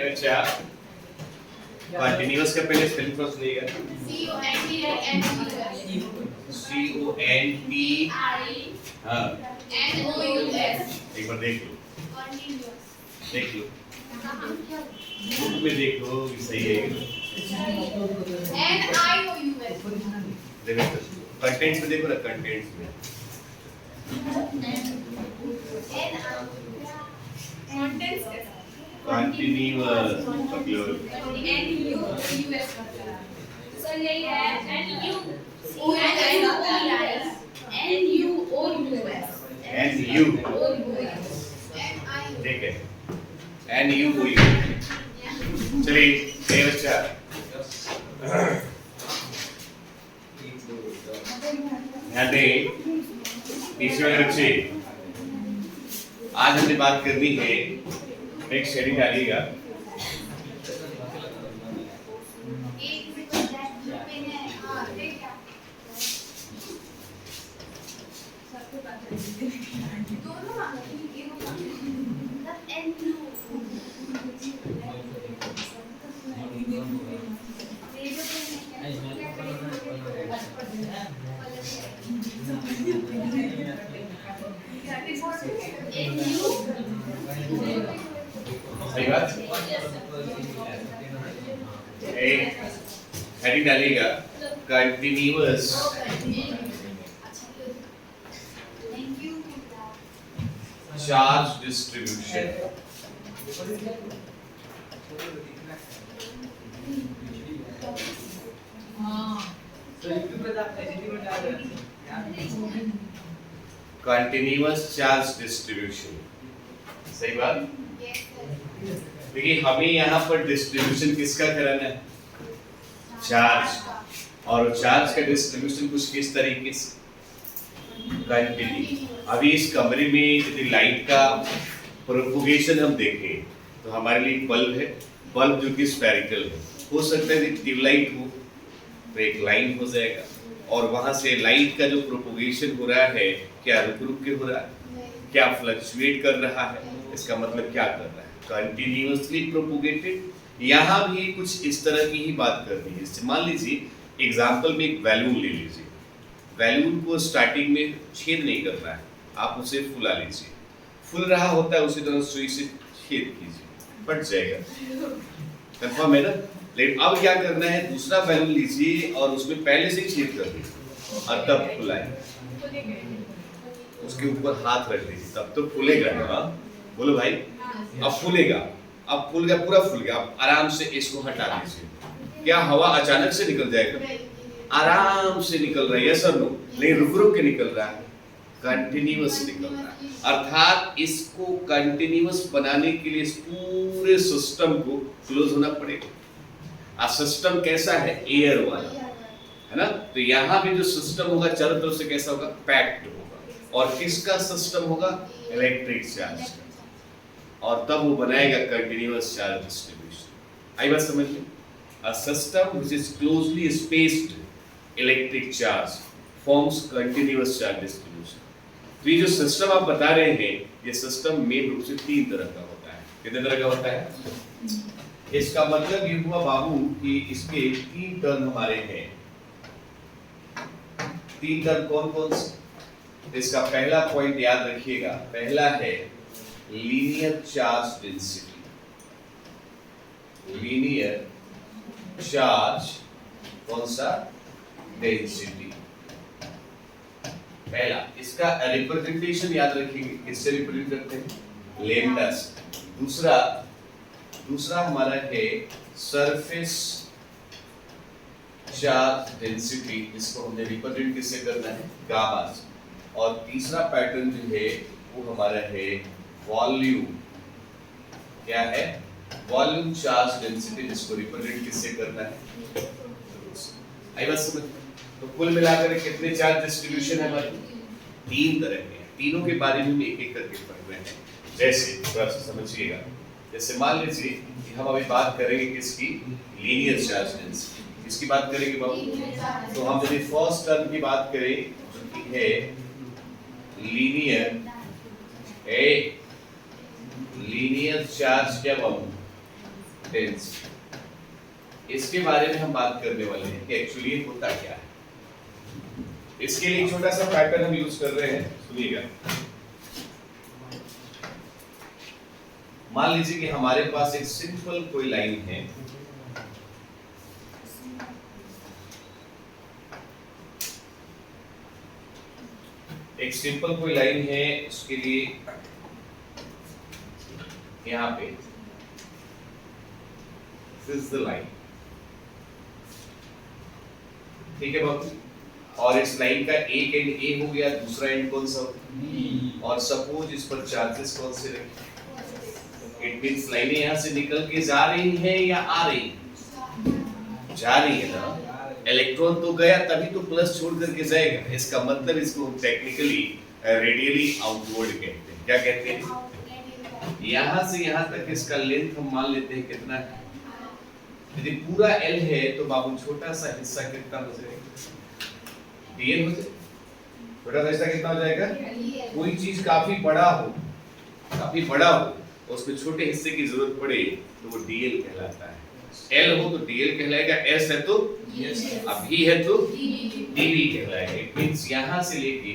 अच्छा कंटीन्यूअस का पहले स्पेलिंग थोड़ा सुनिएगा। CONTI हाँ एक बार देख लो बुक में देख लो कि सही है देखो कंटेंट्स में देखो ना कंटेंट्स में कंटीन्यूअस सर यही है NU ठीक है NU चलिए ये बच्चा ध्यान दें तीसरे वाले बच्चे आज हमने बात करनी है एक शेयरिंग डालिएगा सही बात हेडिंग डालिएगा continuous charge distribution continuous charge distribution सही बात देखिए हमें यहाँ पर डिस्ट्रीब्यूशन किसका कराना है चार्ज और चार्ज का डिस्ट्रीब्यूशन कुछ किस तरीके से कंटिन्यू अभी इस कमरे में यदि लाइट का प्रोपगेशन हम देखें तो हमारे लिए बल्ब है बल्ब जो कि स्फेरिकल है हो सकता है ट्यूबलाइट हो तो एक लाइन हो जाएगा और वहां से लाइट का जो प्रोपगेशन हो रहा है क्या रुक रुक के हो रहा है क्या फ्लक्चुएट कर रहा है इसका मतलब क्या कर रहा है कंटिन्यूअसली प्रोपगेटेड यहाँ भी कुछ इस तरह की ही बात करनी है मान लीजिए एग्जाम्पल में एक बैलून ले लीजिए बैलून को स्टार्टिंग में छेद नहीं करना है आप उसे फुला लीजिए फूल रहा होता है उसी तरह सुई से छेद कीजिए फट जाएगा कंफर्म है ना लेकिन अब क्या करना है दूसरा बैलून लीजिए और उसमें पहले से ही छेद कर दीजिए और तब फुलाएं उसके ऊपर हाथ रख दीजिए तब तो फूलेगा ना बोलो भाई अब फूलेगा अब फूल गया पूरा फूल गया अब आराम से इसको हटा दीजिए क्या हवा अचानक से निकल जाएगा आराम से निकल रहा है यस और नो लेकिन रुक रुक के निकल रहा है कंटिन्यूअस निकल रहा है अर्थात इसको कंटिन्यूअस बनाने के लिए इस पूरे सिस्टम को क्लोज होना पड़ेगा सिस्टम कैसा है एयर वाला है ना तो यहाँ भी जो सिस्टम होगा चारों तरफ से कैसा होगा पैक्ड होगा और किसका सिस्टम होगा इलेक्ट्रिक चार्ज का और तब वो बनाएगा कंटिन्यूअस चार्ज डिस्ट्रीब्यूशन आई बात समझ लो a system which is closely spaced electric charge forms continuous charge distribution तो ये जो सिस्टम आप बता रहे हैं ये सिस्टम मेन रूप से तीन तरह का होता है कितने तरह का होता है इसका मतलब ये हुआ बाबू कि इसके तीन टर्म हमारे हैं तीन टर्म कौन कौन से इसका पहला पॉइंट याद रखिएगा पहला है linear charge density linear charge कौन सा डेंसिटी पहला इसका रिप्रेजेंटेशन याद रखिए किससे रिप्रेजेंट करते हैं लैम्डा से दूसरा हमारा है सरफेस चार्ज डेंसिटी इसको हमने रिप्रेजेंट किससे करना है गामा से और तीसरा पैटर्न जो है वो हमारा है वॉल्यूम क्या है वॉल्यूम चार्ज डेंसिटी जिसको रिप्रेजेंट किससे करना है आई बात समझ तो कुल मिलाकर कितने चार्ज डिस्ट्रीब्यूशन है हमारे तीन तरह के तीनों के बारे में एक एक करके पढ़ रहे हैं जैसे थोड़ा सा समझिएगा जैसे मान लीजिए कि हम अभी बात करेंगे किसकी लीनियर चार्ज डेंसिटी किसकी बात करेंगे बाबू तो हम यदि फर्स्ट टर्म की बात करें जो कि है लीनियर चार्ज क्या बाबू डेंसिटी। इसके बारे में हम बात करने वाले हैं कि एक्चुअली ये होता क्या है। इसके लिए छोटा सा पैटर्न हम यूज कर रहे हैं, सुनिएगा। मान लीजिए कि हमारे पास एक सिंपल कोई लाइन है, एक सिंपल कोई लाइन है, उसके लिए यहां पे दिस इज द लाइन, ठीक है बाबू। और इस लाइन का एक एंड ए हो गया, दूसरा एंड कौन सा हो, और सपोज इस पर चार्जेस कौन से रखे। इट मींस लाइनें यहां से निकल के जा रही है या आ रही है, जा रही है ना। इलेक्ट्रॉन तो गया तभी तो प्लस छोड़ करके जाएगा, इसका मतलब इसको टेक्निकली रेडियली आउटवर्ड कहते हैं। क्या कहते हैं? यहां से यहां तक इसका लेंथ हम मान लेते हैं कितना है। यदि पूरा L है तो बाबू छोटा सा हिस्सा कितना हो जाएगा, dl हो जाएगा। छोटा सा हिस्सा कितना हो जाएगा? कोई चीज काफी बड़ा हो, उसमें छोटे हिस्से की जरूरत पड़े तो वो dl कहलाता है। L हो तो dl कहलाएगा, S है तो अभी है तो dv कहलाएगा। इट मींस यहां से लेके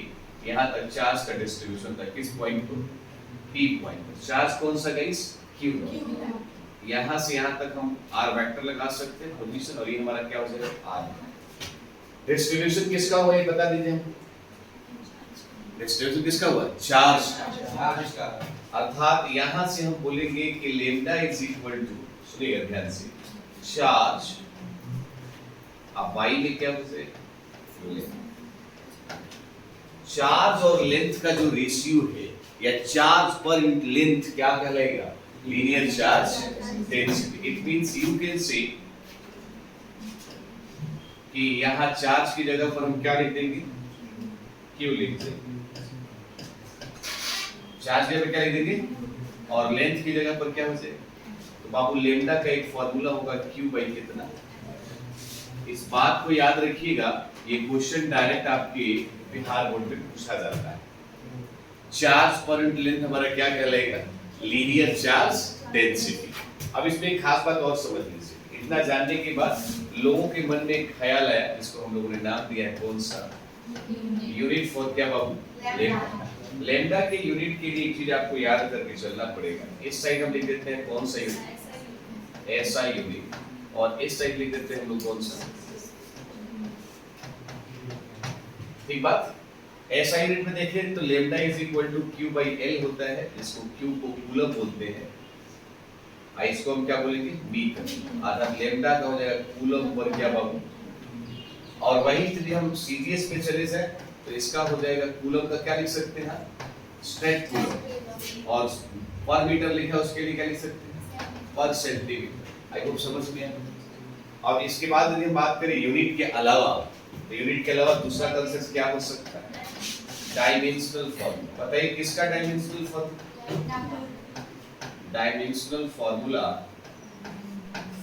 यहां तक चार्ज का डिस्ट्रीब्यूशन था किस पॉइंट पर, P पॉइंट पर। चार्ज कौन सा गाइस? Q। यहां से यहां तक हम r वेक्टर लगा सकते हैं पोजीशन, और ये हमारा क्या हो जाएगा r। डिस्ट्रीब्यूशन किसका हुआ ये बता दीजिए हम। डिस्ट्रीब्यूशन किसका हुआ? चार्ज का। अर्थात यहां से हम बोलेंगे कि लेम्डा इज इक्वल टू, सुनिएगा ध्यान से, चार्ज अब y में क्या हो जाएगा, चार्ज और लेंथ का जो रेशियो है, या चार्ज पर यूनिट लेंथ क्या कहलाएगा? Linear charge density. It means you can से कि यहां चार्ज की जगह पर हम क्या लिख देंगे? Q लिख देंगे। चार्ज की जगह क्या लिख देंगे, और लेंथ की जगह पर क्या हो जाएगा? तो बाबू लेम्डा का एक फार्मूला होगा Q बाई कितना। इस बात को याद रखिएगा, ये क्वेश्चन डायरेक्ट आपके बिहार बोर्ड में पूछा जाता है। चार्ज पर यूनिट लेंथ हमारा क्या कहलाएगा? Linear charge density. अब इसमें एक खास बात और समझ लीजिए। इतना जानने के बाद लोगों के मन में एक ख्याल आया, जिसको हम लोगों ने नाम दिया है कौन सा? यूनिट फॉर क्या बाबू? लेम्डा। लेम्डा के यूनिट के लिए एक चीज आपको याद करके चलना पड़ेगा। इस साइड हम लिख देते हैं कौन सा यूनिट? SI unit. और इस साइड लिख देते हैं हम लोग कौन सा? ठीक बात। SI यूनिट में देखें तो lambda is equal to Q by L होता है, इसको Q को कूलम बोलते हैं, I इसको हम क्या बोलेंगे? मीटर। अर्थात लेम्डा का हो जाएगा कूलम पर क्या बाबू। और वही यदि हम सीजीएस पे चले जाए तो इसका हो जाएगा कूलम का क्या लिख सकते हैं? Straight coulomb. और पर मीटर लिखा उसके लिए क्या लिख सकते हैं? पर सेंटीमीटर। आई होप समझ में आया। अब इसके बाद यदि हम बात करें यूनिट के अलावा, तो यूनिट के अलावा दूसरा कंसेप्ट क्या हो सकता है? Dimensional formula. बताइए किसका dimensional formula? Dimensional formula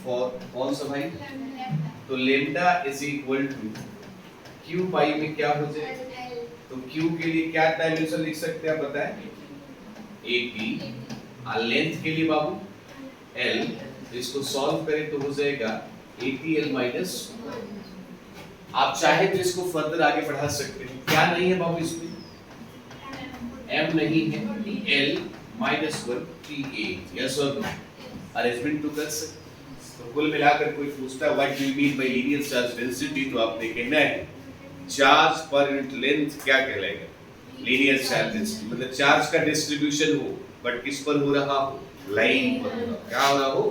for कौन सा भाई? तो lambda is equal to Q by में क्या हो जाएगा? तो Q के लिए क्या डायमेंशन लिख सकते हैं आप बताएं? AP। और लेंथ के लिए बाबू L। तो इसको सॉल्व करें तो हो जाएगा APL माइनस। आप चाहे तो इसको फर्दर आगे बढ़ा सकते हैं। क्या नहीं है बाबू इसमें? M नहीं है, L माइनस 1 TA। यस और नो? अरेंजमेंट तो कर सकते। तो कुल मिलाकर कोई पूछता है what do you mean by linear charge density, तो आपने कहना है चार्ज पर यूनिट लेंथ क्या कहलाएगा? Linear charge density. मतलब चार्ज का डिस्ट्रीब्यूशन हो, बट किस पर हो रहा हो? लाइन पर हो रहा हो। क्या हो रहा हो?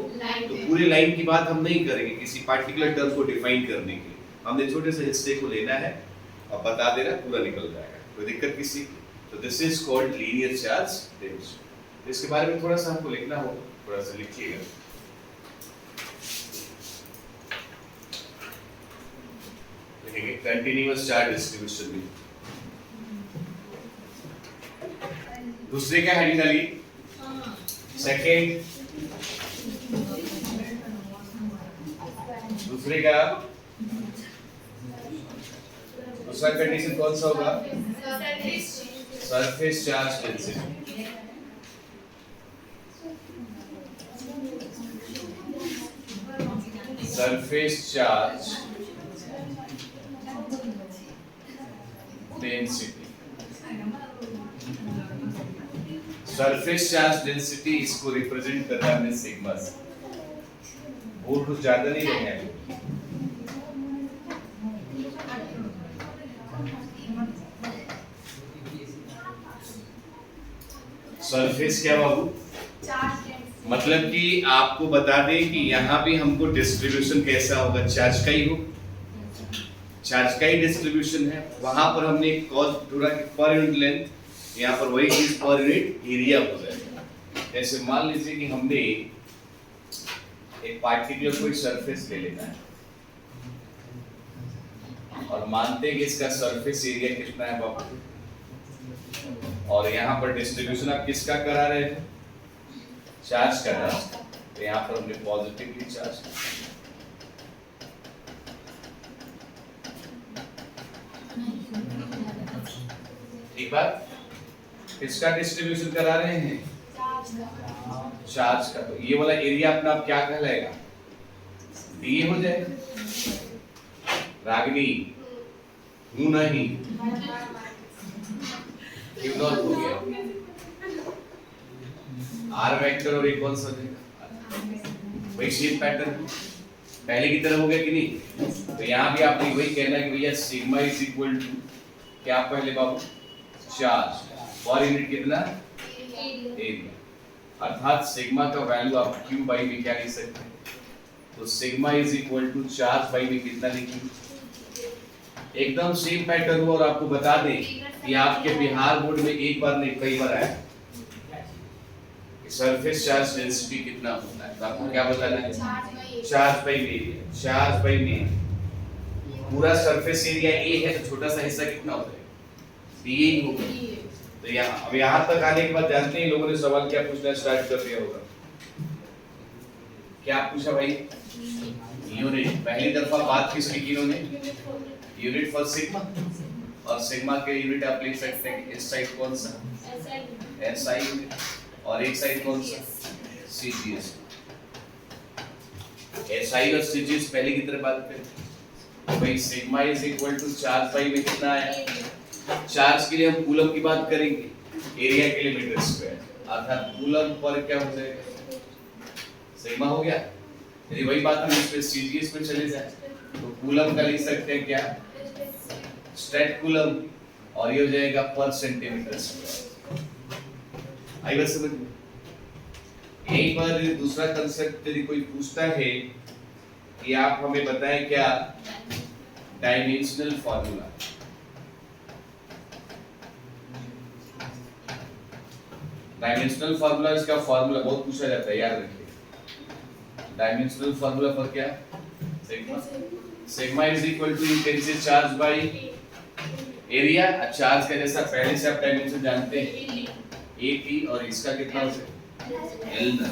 तो पूरी लाइन की बात हम नहीं करेंगे, किसी पार्टिकुलर टर्म को डिफाइन करने के लिए हमने छोटे से हिस्से को लेना है और बता देना, पूरा निकल जाएगा। कोई दिक्कत किसी की? तो this is called linear charge density. इसके बारे में थोड़ा सा हमको लिखना होगा, थोड़ा सा लिखिएगा। लिखेंगे कंटीन्यूअस चार्ज डिस्ट्रीब्यूशन में। दूसरे क्या हेडिंग डालिए? सेकेंड। दूसरे का दूसरा कंडीशन कौन सा होगा? Surface charge density. Surface charge density. Surface charge density इसको रिप्रेजेंट कर रहा है हमने सिग्मा से। वो कुछ ज्यादा नहीं लेंगे। सरफेस क्या बाबू? मतलब कि आपको बता दें कि यहाँ भी हमको डिस्ट्रीब्यूशन कैसा होगा, चार्ज का ही हो, चार्ज का ही डिस्ट्रीब्यूशन है। वहां पर हमने एक कॉस ढूंढा कि पर यूनिट लेंथ, यहाँ पर वही चीज पर यूनिट एरिया हो जाएगा। जैसे मान लीजिए कि हमने एक पार्टिकुलर कोई सरफेस ले लेना है और मानते हैं कि इसका सरफेस एरिया कितना है बाबू, और यहाँ पर डिस्ट्रीब्यूशन आप किसका करा रहे हैं, चार्ज कर रहा है। तो यहाँ पर हमने पॉजिटिवली चार्ज, ठीक बात। किसका डिस्ट्रीब्यूशन करा रहे हैं, चार्ज का। तो ये वाला एरिया अपना आप क्या कहलाएगा, डी हो जाएगा। रागिनी हूं नहीं, क्यों नॉट हो गया, आर वेक्टर और एक कौन सा देगा, वही शेप पैटर्न पहले की तरह हो गया कि नहीं। तो यहाँ भी आपने वही कहना है कि भैया सिग्मा इज इक्वल टू क्या पहले बाबू, चार्ज पर यूनिट कितना, एरिया। अर्थात सिग्मा का वैल्यू आप q बाई में क्या लिख सकते हैं, तो sigma is equal to charge by में कितना लिखेंगे। एकदम सेम पैटर्न हो। और आपको बता दें कि आपके बिहार बोर्ड में एक बार नहीं कई बार आया सरफेस चार्ज डेंसिटी कितना होता है। तो आपको क्या बताना है, charge by area. Charge by area, पूरा सरफेस एरिया ए है तो छोटा सा हिस्सा कितना होता है, डी ही होगा। तो यहाँ अब यहाँ तक आने के बाद जानते हैं लोगों ने सवाल क्या पूछना स्टार्ट कर दिया होगा, क्या पूछा भाई, यूनिट। पहली दफा बात किसकी की इन्होंने, यूनिट फॉर सिग्मा। और सिग्मा के यूनिट आप लिख सकते हैं इस साइड कौन सा, एसआई यूनिट, और एक साइड कौन सा, सीजीएस। एसआई और सीजीएस पहले की तरह बात करें। भाई sigma is equal to charge by में कितना आया, चार्ज के लिए हम कूलम की बात करेंगे, एरिया के लिए मीटर स्क्वायर। अर्थात कूलम पर क्या हो जाएगा, सिग्मा हो गया। यदि वही बात हम इस पे सीजीएस में चले जाए तो कूलम का लिख सकते हैं क्या, स्ट्रेट कूलम, और ये हो जाएगा पर सेंटीमीटर स्क्वायर। आई बात समझ में। यहीं पर दूसरा कंसेप्ट यदि कोई पूछता है कि आप हमें बताएं क्या डायमेंशनल फॉर्मूला, डायमेंशनल फार्मूला, इसका फार्मूला बहुत पूछा जाता है, याद रखिए। डायमेंशनल फार्मूला पर क्या, sigma. Sigma is equal to you can say charge by area. Charge का जैसा पहले से आप डायमेंशन जानते हैं एटी, और इसका कितना होता है एल ना,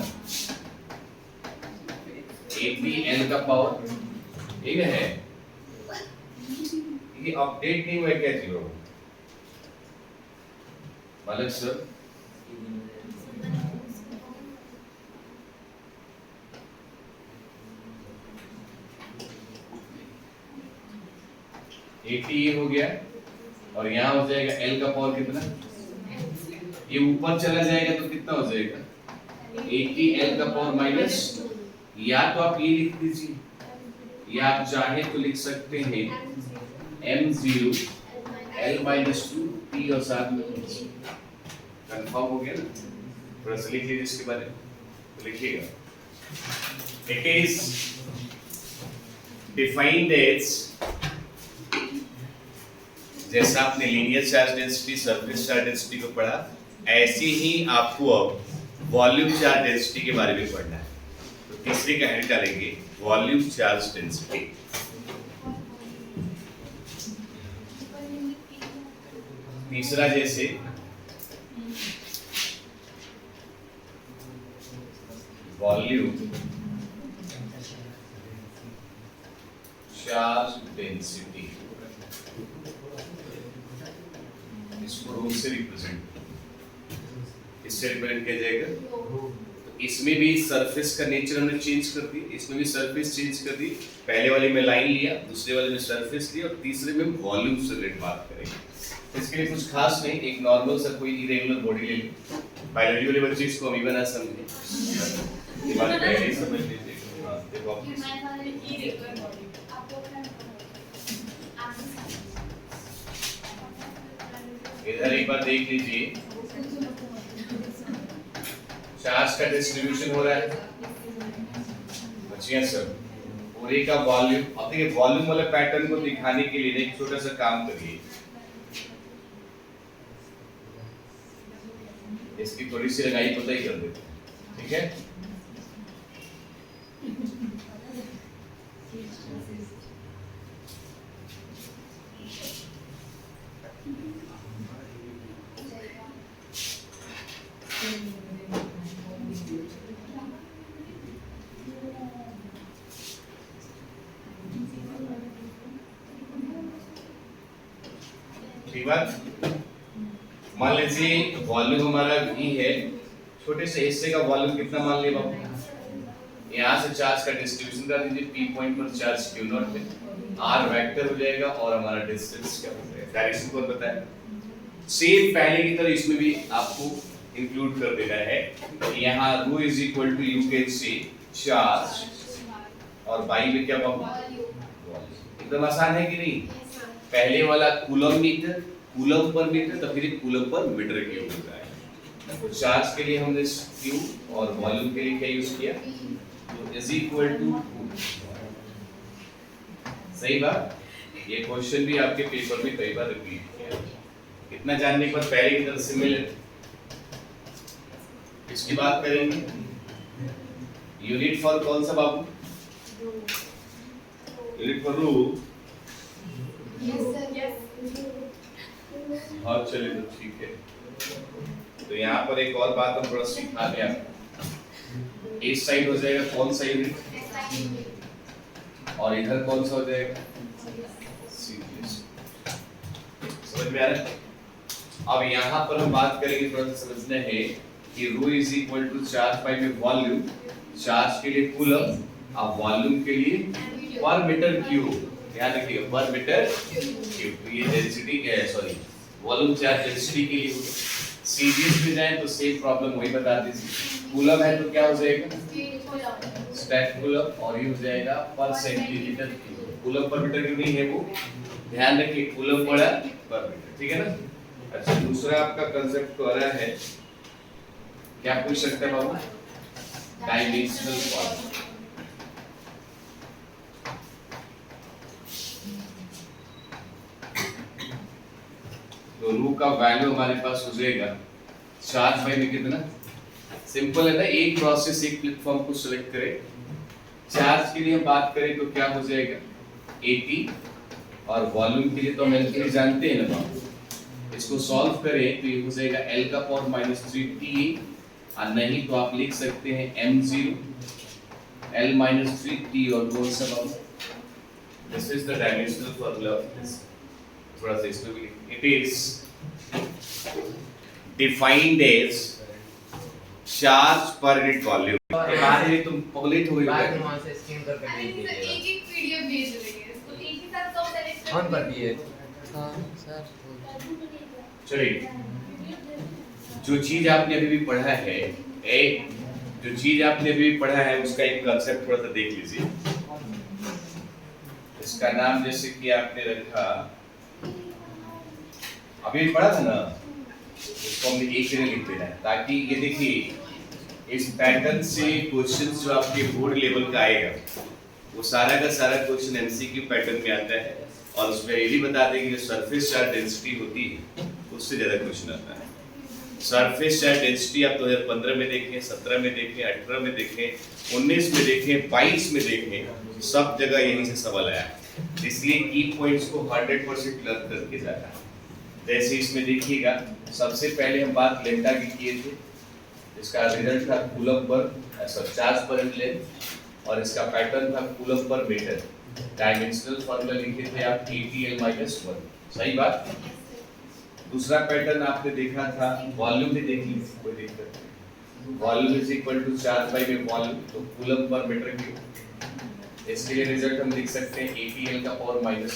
एटी एल का पावर, ठीक है। ये अपडेट नहीं हुआ क्या जीरो, मालिक सर। एटी ये हो गया, और यहाँ हो जाएगा एल का पावर कितना, ये ऊपर चला जाएगा तो कितना हो जाएगा 80 एल का पावर माइनस, या तो आप ये लिख दीजिए, या आप चाहे तो लिख सकते हैं m0 l माइनस 2 t और साथ में कंफर्म हो गया ना। थोड़ा सा लिख लीजिए इसके बारे में, तो लिखिएगा इट इज डिफाइंड एज, जैसा आपने linear charge density, surface charge density को पढ़ा, ऐसे ही आपको अब वॉल्यूम चार्ज डेंसिटी के बारे में पढ़ना है। तो तीसरे का हेड डालेंगे वॉल्यूम चार्ज डेंसिटी। तीसरा जैसे वॉल्यूम चार्ज डेंसिटी, इसको रो से रिप्रेजेंट, इससे रिप्रेजेंट किया जाएगा। तो इसमें भी सरफेस का नेचर हमने चेंज कर दी, इसमें भी सरफेस चेंज कर दी। पहले वाले में लाइन लिया, दूसरे वाले में सरफेस लिया और तीसरे में वॉल्यूम से रिलेटेड बात करेंगे। इसके लिए कुछ खास नहीं, एक नॉर्मल सा कोई इरेगुलर बॉडी ले ली। बायोलॉजी वाले बच्चे इसको अभी बना समझे, ये बात पहले ही समझ लीजिए। हाँ देखो आप इधर एक बार देख लीजिए, चार्ज का डिस्ट्रीब्यूशन हो रहा है बच्चियां सब, पूरे का वॉल्यूम। अब देखिए वॉल्यूम वाले पैटर्न को दिखाने के लिए एक छोटा सा काम करिए, इसकी थोड़ी सी रंगाई पता ही कर देते हैं, ठीक है। ठीक बात। मान लीजिए वॉल्यूम हमारा V है, छोटे से हिस्से का वॉल्यूम कितना मान लिया बाबू, यहाँ से चार्ज का डिस्ट्रीब्यूशन कर दीजिए, P पॉइंट पर चार्ज Q नॉट पे, R वेक्टर हो जाएगा और हमारा डिस्टेंस क्या हो जाएगा, डायरेक्शन कौन बताए। सेम पहले की तरह इसमें भी आपको इंक्लूड कर देना है, यहाँ ρ is equal to you can say charge और बाई में क्या बाबू, एकदम आसान है कि नहीं। पहले वाला coulomb metre, coulomb per metre, तो फिर कूलम पर मीटर क्यूब होता है। तो चार्ज के लिए हमने Q और वॉल्यूम के लिए क्या यूज किया, तो इज इक्वल टू, सही बात। ये क्वेश्चन भी आपके पेपर में कई बार रिपीट किया, इतना जानने पर पहले की तरह सिमिलर। इसकी बात करेंगे, यूनिट फॉर कौन सा बाबू, यूनिट फॉर रू। हाँ चलिए तो ठीक है। तो यहाँ पर एक और बात हम थोड़ा सीखा दिया, इस साइड हो जाएगा कौन सा यूनिट, और इधर कौन सा हो जाएगा, समझ में आ रहा है। अब यहाँ पर हम बात करेंगे, थोड़ा सा समझना है कि ρ is equal to charge by में वॉल्यूम, चार्ज के लिए कूलम, अब वॉल्यूम के लिए पर मीटर क्यूब, ध्यान रखिएगा पर मीटर क्यूब। ये डेंसिटी क्या है, सॉरी वॉल्यूम चार्ज डेंसिटी के लिए। सीरीज में जाए तो सेम प्रॉब्लम वही बता दीजिए, कूलम है तो क्या हो जाएगा स्टैट कूलम, और ये हो जाएगा per centimetre cube. Coulomb per metre cube नहीं है वो, ध्यान रखिए कूलम बड़ा पर मीटर, ठीक है ना। अच्छा दूसरा आपका कांसेप्ट तो आ रहा है, क्या पूछ सकते हैं बाबू, डायमेंशनल फॉर्म। तो रू का वैल्यू हमारे पास हो जाएगा चार्ज बाई में कितना, सिंपल है ना, एक प्रोसेस एक प्लेटफॉर्म को सिलेक्ट करें। चार्ज के लिए हम बात करें तो क्या हो जाएगा 80, और वॉल्यूम के लिए तो हम L जानते हैं ना बाबू, इसको सॉल्व करें तो ये हो जाएगा L का पावर -3 Ta, और नहीं तो आप लिख सकते हैं m0 L -3 T, और कौन सा बाबू, this is the dimensional formula of this. थोड़ा सा इसमें भी it is defined as charge per unit volume. बाद में तुम पगलेट हो गई, बाद में वहां से स्कैन करके भेज एक दीजिएगा। एक पीडीएफ भेज रही है, इसको एक ही साथ कब सेलेक्ट ऑन कर दिए। हां सर। चलिए जो चीज आपने अभी भी पढ़ा है, जो चीज आपने अभी भी पढ़ा है उसका एक कांसेप्ट थोड़ा सा देख लीजिए। इसका नाम जैसे कि आपने रखा, अभी पढ़ा था ना, इसको हमने एक जगह लिख देना है, ताकि ये देखिए इस पैटर्न से क्वेश्चंस जो आपके बोर्ड लेवल का आएगा वो सारा का सारा क्वेश्चन एमसीक्यू पैटर्न में आता है, और उसमें ये भी बता देंगे जो सरफेस चार्ज डेंसिटी होती है उससे ज्यादा क्वेश्चन आता है। सरफेस चार्ज डेंसिटी आप 2015 में देखें, 17 में देखें, 18 में देखें, 19 में देखें, 22 में देखें, सब जगह यहीं से सवाल आया है। इसलिए की पॉइंट्स को 100% लर्न करके जाना है। जैसे इसमें देखिएगा, सबसे पहले हम बात लेम्डा की किए थे, इसका रिजल्ट था कूलम पर चार्ज पर लेंथ, और इसका पैटर्न था coulomb per metre. Dimensional formula लिखे थे आप ATL-1, सही बात। दूसरा पैटर्न आपने देखा था, वॉल्यूम भी देख लीजिए, कोई दिक्कत नहीं। Volume is equal to charge by volume, तो कूलम पर मीटर क्यूब। इसके लिए रिजल्ट हम लिख सकते हैं APL का पावर -2।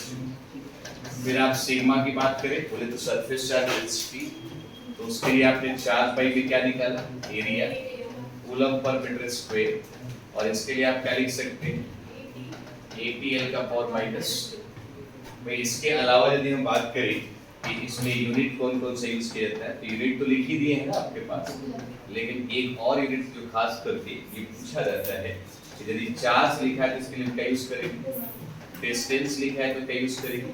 फिर आप सिग्मा की बात करें बोले तो सरफेस चार्ज डेंसिटी, तो उसके लिए आपने चार्ज बाय क्या निकाला, area coulomb per metre square, और इसके लिए आप क्या लिख सकते हैं APL का पावर -2। भाई इसके अलावा यदि हम बात करें कि इसमें यूनिट कौन कौन से यूज किया जाता है, तो यूनिट तो लिख ही दिए हैं ना आपके पास, लेकिन एक और यूनिट जो खास करके ये पूछा जाता है कि यदि चार्ज लिखा है तो इसके लिए क्या यूज करेंगे, डिस्टेंस लिखा है तो क्या यूज करेंगे,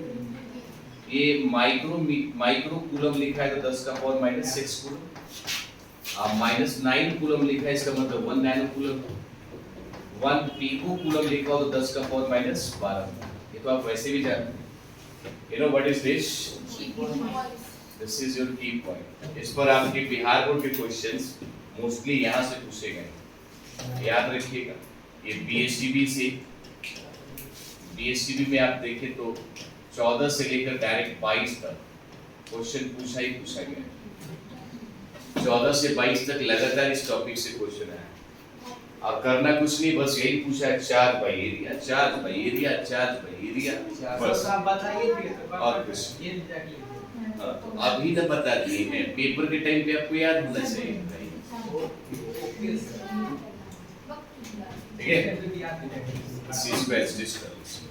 ये माइक्रो कूलम लिखा है तो 10 का पावर -6 कूलम, -9 कूलम लिखा है इसका मतलब 1 नैनो कूलम, 1 पिको कूलम लिखा हो तो 10 का पावर -12। ये तो आप वैसे भी जानते हैं। You know what is this, this is your की पॉइंट। इस पर आपके बिहार बोर्ड के क्वेश्चंस मोस्टली यहां से पूछे गए, याद रखिएगा। ये बीएसटीबी में आप देखें तो 14 से लेकर डायरेक्ट 22 तक क्वेश्चन पूछा ही पूछा गया। 14 से 22 तक लगातार इस टॉपिक से क्वेश्चन आया। अब करना कुछ नहीं, बस यही पूछा है, charge by area, charge by area, charge by area, बस आप बताइए और कुछ ये एग्जैक्टली हाँ, तो अभी तो बता दिए हैं, पेपर के टाइम पे आपको याद होना चाहिए भाई। ठीक है, इस चीज को एडजस्ट कर लीजिए।